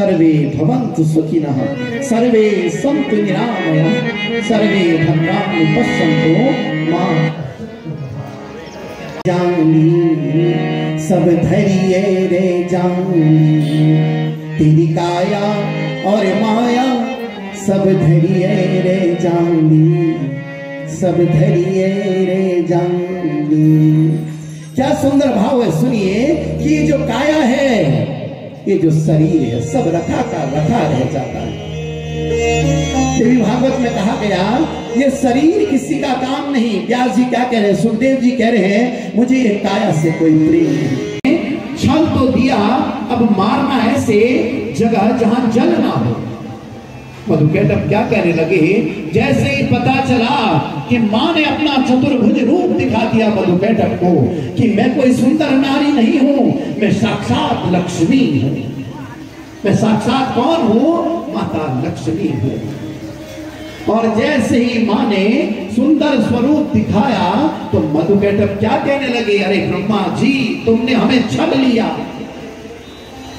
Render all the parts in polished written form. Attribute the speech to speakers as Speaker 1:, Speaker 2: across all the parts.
Speaker 1: सर्वे भवन्तु सुखिनः सर्वे सन्तु निरामयाः सर्वे भद्राणि पश्यन्तु मा जानी सब धरिए रे जानी तेरी काया और माया सब धरिए रे जानी सब धरिए रे जानी। क्या सुंदर भाव है, सुनिए कि ये जो काया है, ये जो शरीर है, सब रखा का रखा रह जाता है। देवी भागवत में कहा गया ये शरीर किसी का काम नहीं। व्यास जी क्या कह रहे हैं, सुखदेव जी कह रहे हैं मुझे ये काया से कोई प्रेम नहीं। छल तो दिया, अब मारना ऐसे जगह जहां जल ना हो। मधुकैटभ क्या कहने लगे, जैसे ही पता चला कि मां ने अपना चतुर्भुज रूप दिखा दिया मधुकैटभ को कि मैं कोई सुंदर नारी नहीं हूं, मैं साक्षात लक्ष्मी हूं। मैं साक्षात कौन हूं? माता लक्ष्मी हूं। और जैसे ही मां ने सुंदर स्वरूप दिखाया तो मधुकैटभ क्या कहने लगे, अरे ब्रह्मा जी तुमने हमें छल लिया,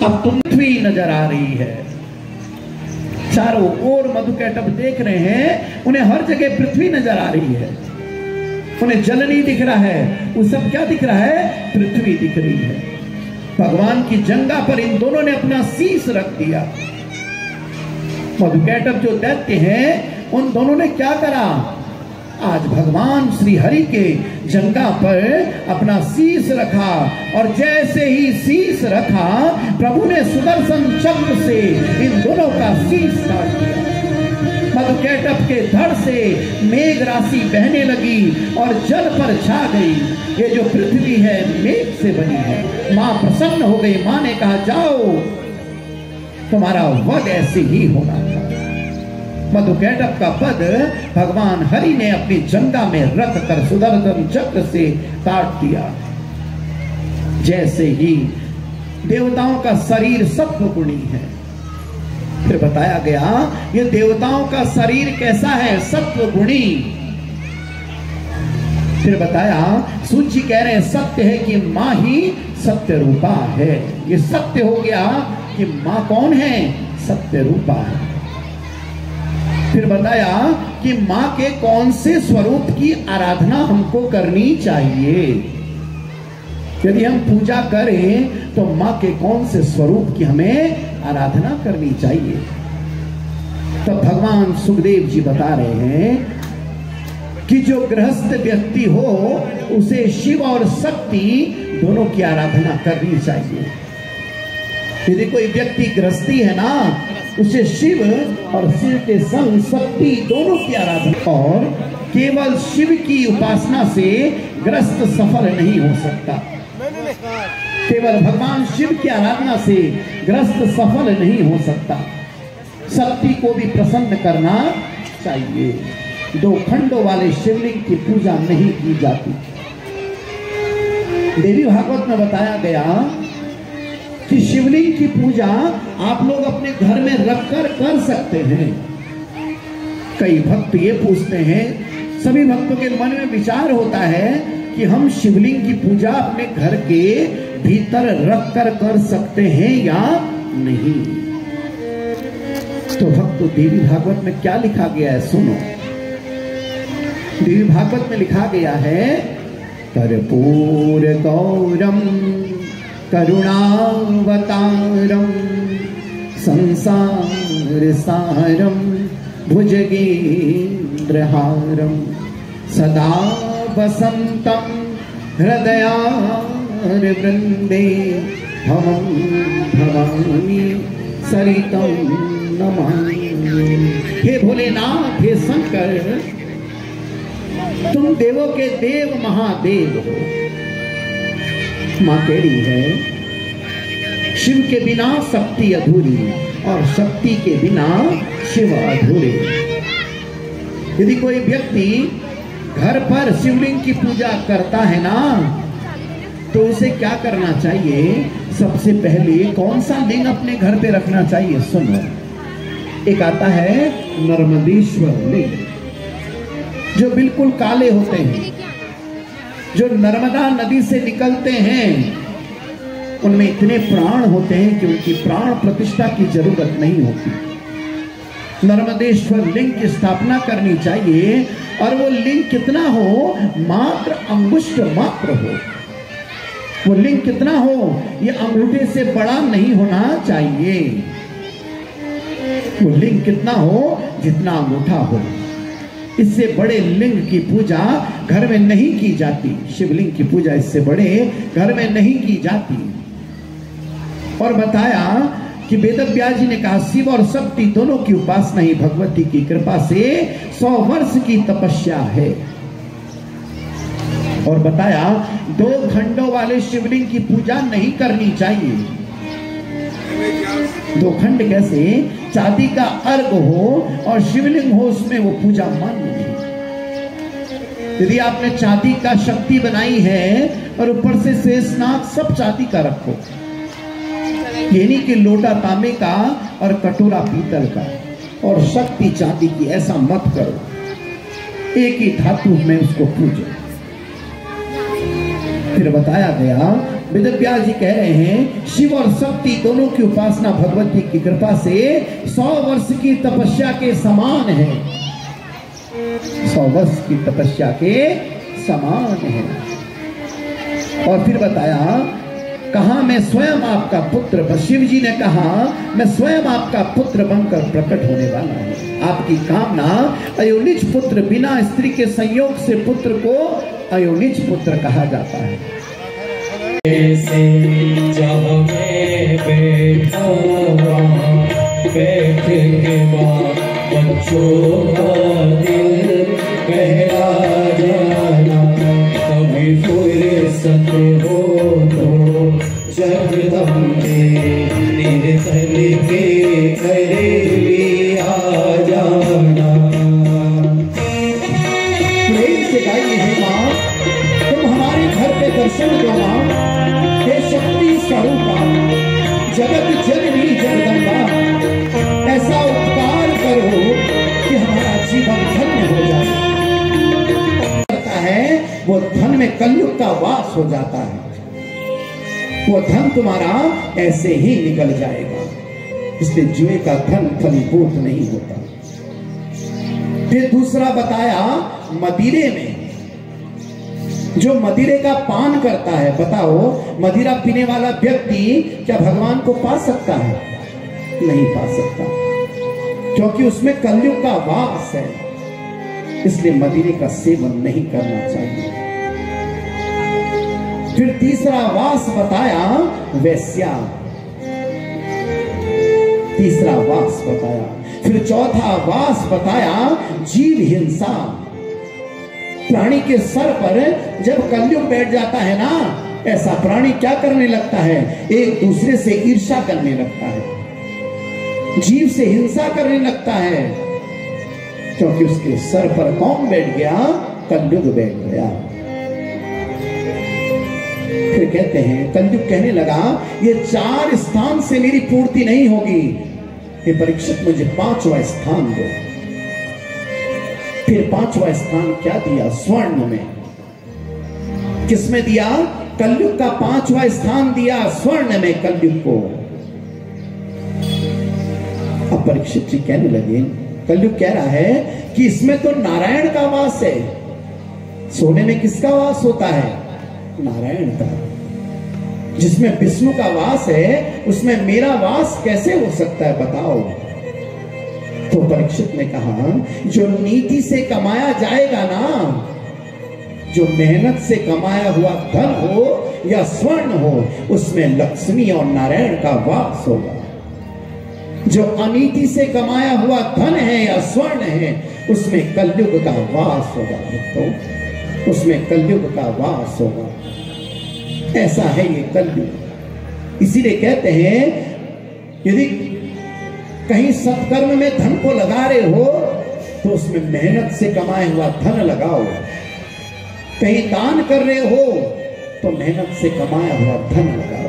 Speaker 1: अब पृथ्वी नजर आ रही है। चारों ओर मधुकैटभ देख रहे हैं, उन्हें हर जगह पृथ्वी नजर आ रही है। उन्हें जल नहीं दिख रहा है, वो सब क्या दिख रहा है? पृथ्वी दिख रही है। भगवान की जंगा पर इन दोनों ने अपना शीश रख दिया। मधुकैटभ जो दैत्य हैं, उन दोनों ने क्या करा, आज भगवान श्री हरि के जंगा पर अपना शीश रखा। और जैसे ही शीश रखा, प्रभु ने सुदर्शन चक्र से इन दोनों का शीश काट दिया। मधुकैटभ के धड़ से मेघ राशि बहने लगी और जल पर छा गई। ये जो पृथ्वी है मेघ से बनी है। मां प्रसन्न हो गई। मां ने कहा जाओ, तुम्हारा वध ऐसे ही होना था। मधुकैटभ का पद भगवान हरि ने अपनी जंगा में रख कर सुदर्शन चक्र से काट दिया। जैसे ही देवताओं का शरीर सत्वगुणी है। फिर बताया गया ये देवताओं का शरीर कैसा है? सत्वगुणी। फिर बताया सूत जी कह रहे हैं सत्य है कि मां ही सत्य रूपा है। ये सत्य हो गया कि मां कौन है? सत्य रूपा है। फिर बताया कि मां के कौन से स्वरूप की आराधना हमको करनी चाहिए। यदि हम पूजा करें तो मां के कौन से स्वरूप की हमें आराधना करनी चाहिए। तो भगवान सुखदेव जी बता रहे हैं कि जो गृहस्थ व्यक्ति हो उसे शिव और शक्ति दोनों की आराधना करनी चाहिए। यदि कोई व्यक्ति गृहस्थी है ना, उसे शिव और शिव के संग शक्ति दोनों की आराधना। और केवल शिव की उपासना से गृहस्थ सफल नहीं हो सकता। केवल भगवान शिव की आराधना से गृहस्थ सफल नहीं हो सकता। शक्ति को भी प्रसन्न करना चाहिए। दो खंडों वाले शिवलिंग की पूजा नहीं की जाती। देवी भागवत में बताया गया कि शिवलिंग की पूजा आप लोग अपने घर में रखकर कर सकते हैं। कई भक्त ये पूछते हैं, सभी भक्तों के मन में विचार होता है कि हम शिवलिंग की पूजा अपने घर के भीतर रखकर कर सकते हैं या नहीं। तो भक्तों देवी भागवत में क्या लिखा गया है सुनो। देवी भागवत में लिखा गया है कर्पूर गौरम करुणावतारम संसार सारम भुजगेन्द्रहारम सदा वसंतम हृदयारविंदे भवं भवानी सरितं नमामि। हे भोलेनाथ, हे शंकर, तुम देवों के देव महादेव हो। मां कह रही है शिव के बिना शक्ति अधूरी और शक्ति के बिना शिव अधूरे। यदि कोई व्यक्ति घर पर शिवलिंग की पूजा करता है ना, तो उसे क्या करना चाहिए? सबसे पहले कौन सा लिंग अपने घर पे रखना चाहिए? सुनो, एक आता है नर्मदेश्वर लिंग, जो बिल्कुल काले होते हैं, जो नर्मदा नदी से निकलते हैं। उनमें इतने प्राण होते हैं कि उनकी प्राण प्रतिष्ठा की जरूरत नहीं होती। नर्मदेश्वर लिंग की स्थापना करनी चाहिए, और वो लिंग कितना हो, मात्र अंगुष्ठ मात्र हो। वो लिंग कितना हो, ये अंगूठे से बड़ा नहीं होना चाहिए। वो लिंग कितना हो, जितना अंगूठा हो। इससे बड़े लिंग की पूजा घर में नहीं की जाती। शिवलिंग की पूजा इससे बड़े घर में नहीं की जाती। और बताया कि वेदव्यास जी ने कहा, शिव और शक्ति दोनों की उपासना ही भगवती की कृपा से 100 वर्ष की तपस्या है। और बताया 2 खंडों वाले शिवलिंग की पूजा नहीं करनी चाहिए। 2 खंड कैसे, चांदी का अर्घ हो और शिवलिंग हो, उसमें वो पूजा मान्य नहीं। यदि आपने चांदी का शक्ति बनाई है और ऊपर से शेषनाग सब चांदी का रखो, ये नहीं कि लोटा तांबे का और कटोरा पीतल का और शक्ति चांदी की, ऐसा मत करो। एक ही धातु में उसको पूजो। फिर बताया गया, वेदव्यास जी कह रहे हैं, शिव और शक्ति दोनों की उपासना भगवती की कृपा से 100 वर्ष की तपस्या के समान है। 100 वर्ष की तपस्या के समान है। और फिर बताया, कहा मैं स्वयं आपका पुत्र, शिव जी ने कहा मैं स्वयं आपका पुत्र बनकर प्रकट होने वाला हूं। आपकी कामना अयोनिज पुत्र, बिना स्त्री के संयोग से पुत्र को अयोनिज पुत्र कहा जाता है।
Speaker 2: जहाँ मैं बैठा बैठ के बाद बच्चों का दिल बहला जाना, कभी फुर्सत हो तो जगदम्बे निर्तल के करीब आ जाना।
Speaker 1: प्रेम से गाइए हे माँ, तुम हमारे घर पे दर्शन दो माँ, हे शक्ति स्वरूपा, जगत जननी जगदम्बा, ऐसा उपकार करो कि हमारा जीवन धन्य हो जाता है। वो धन में कलयुग का वास हो जाता है। वो धन तुम्हारा ऐसे ही निकल जाएगा। इसलिए जुए का धन फलीभूत नहीं होता। फिर दूसरा बताया, मदिरे में जो मदिरे का पान करता है, बताओ मदिरा पीने वाला व्यक्ति क्या भगवान को पा सकता है? नहीं पा सकता, क्योंकि उसमें कलयुग का वास है। इसलिए मदिरे का सेवन नहीं करना चाहिए। फिर तीसरा वास बताया, वेश्या, तीसरा वास बताया। फिर चौथा वास बताया, जीव हिंसा। प्राणी के सर पर जब कलयुग बैठ जाता है ना, ऐसा प्राणी क्या करने लगता है? एक दूसरे से ईर्ष्या करने लगता है, जीव से हिंसा करने लगता है, क्योंकि उसके सर पर कौन बैठ गया? कलयुग बैठ गया। फिर कहते हैं, कलयुग कहने लगा, ये 4 स्थान से मेरी पूर्ति नहीं होगी, ये परीक्षित मुझे 5वां स्थान दो। फिर 5वां स्थान क्या दिया? स्वर्ण में। किसमें दिया? कलयुग का 5वां स्थान दिया स्वर्ण में कलयुग को। अब परीक्षित जी कहने लगे, कलयुग कह रहा है कि इसमें तो नारायण का वास है। सोने में किसका वास होता है? नारायण का। जिसमें विष्णु का वास है, उसमें मेरा वास कैसे हो सकता है बताओ? तो परीक्षित ने कहा, जो नीति से कमाया जाएगा ना, जो मेहनत से कमाया हुआ धन हो या स्वर्ण हो, उसमें लक्ष्मी और नारायण का वास होगा। जो अनीति से कमाया हुआ धन है या स्वर्ण है, उसमें कलयुग का वास होगा। तो उसमें कलयुग का वास होगा। ऐसा है ये कलयुग। इसीलिए कहते हैं, यदि कहीं सत्कर्म में धन को लगा रहे हो तो उसमें मेहनत से कमाया हुआ धन लगाओ। कहीं दान कर रहे हो तो मेहनत से कमाया हुआ धन लगाओ।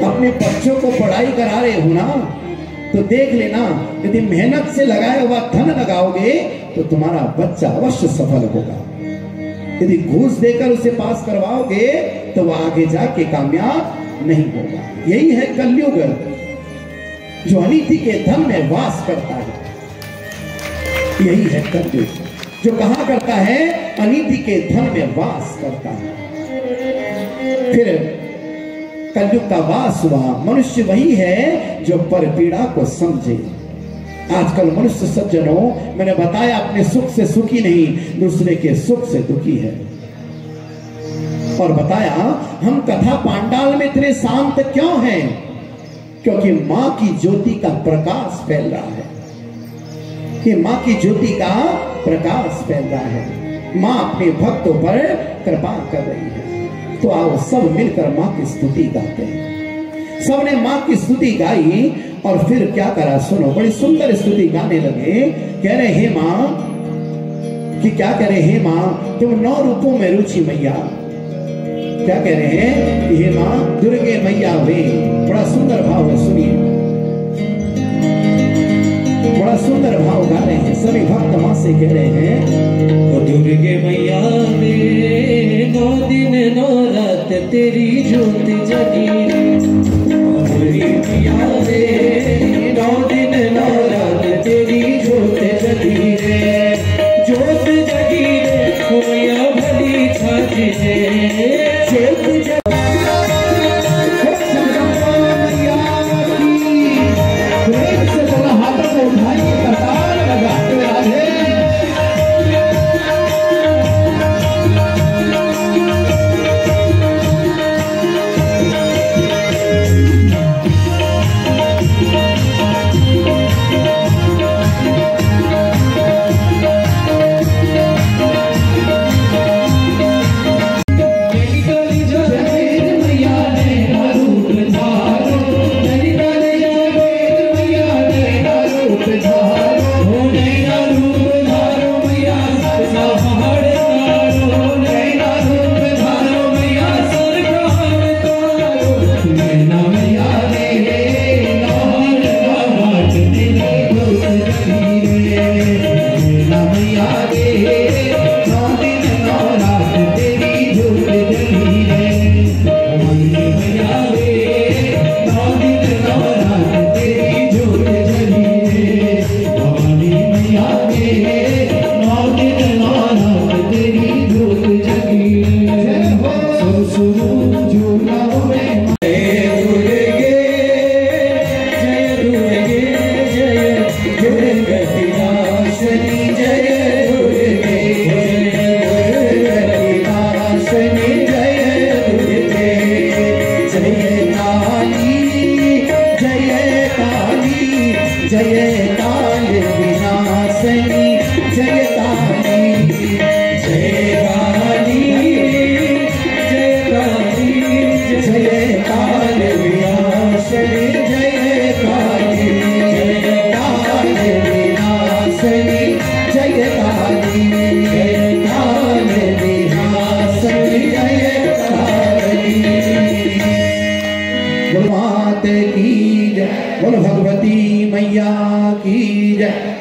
Speaker 1: अपने बच्चों को पढ़ाई करा रहे हो ना, तो देख लेना, यदि मेहनत से लगाया हुआ धन लगाओगे तो तुम्हारा बच्चा अवश्य सफल होगा। यदि घूस देकर उसे पास करवाओगे तो वह आगे जाके कामयाब नहीं होगा। यही है कलयुग, जो अनीति के धन में वास करता है। यही है कलयुग, जो कहा करता है अनीति के धन में वास करता है। फिर कलयुग का वास हुआ। मनुष्य वही है जो पर पीड़ा को समझे। आजकल मनुष्य सज्जनों, मैंने बताया, अपने सुख से सुखी नहीं, दूसरे के सुख से दुखी है। और बताया हम कथा पांडाल में इतने शांत क्यों हैं? क्योंकि मां की ज्योति का प्रकाश फैल रहा है। कि मां की ज्योति का प्रकाश फैल रहा है। मां अपने भक्तों पर कृपा कर रही है। तो आओ सब मिलकर मां की स्तुति गाते हैं। सबने मां की स्तुति गाई और फिर क्या करा सुनो, बड़ी सुंदर स्तुति गाने लगे। कह रहे हे मां, कि क्या कह रहे, हे मां तुम 9 रूपों में रुचि मैया। क्या कह रहे हैं, हे मां दुर्गे मैया वे। बड़ा सुंदर भाव है, सुनिए, बड़ा सुंदर भाव गा रहे हैं सभी भक्त। मां से कह रहे हैं,
Speaker 2: तो दुर्गे मैया वे 9 दिन 9 रात तेरी ज्योत जगी। दुर्गे मैया वे 9 दिन 9 रात तेरी ज्योत जगी रे। ज्योत जगी रे मैया भली छाती रे।
Speaker 1: बोलो भगवती मैया की जय।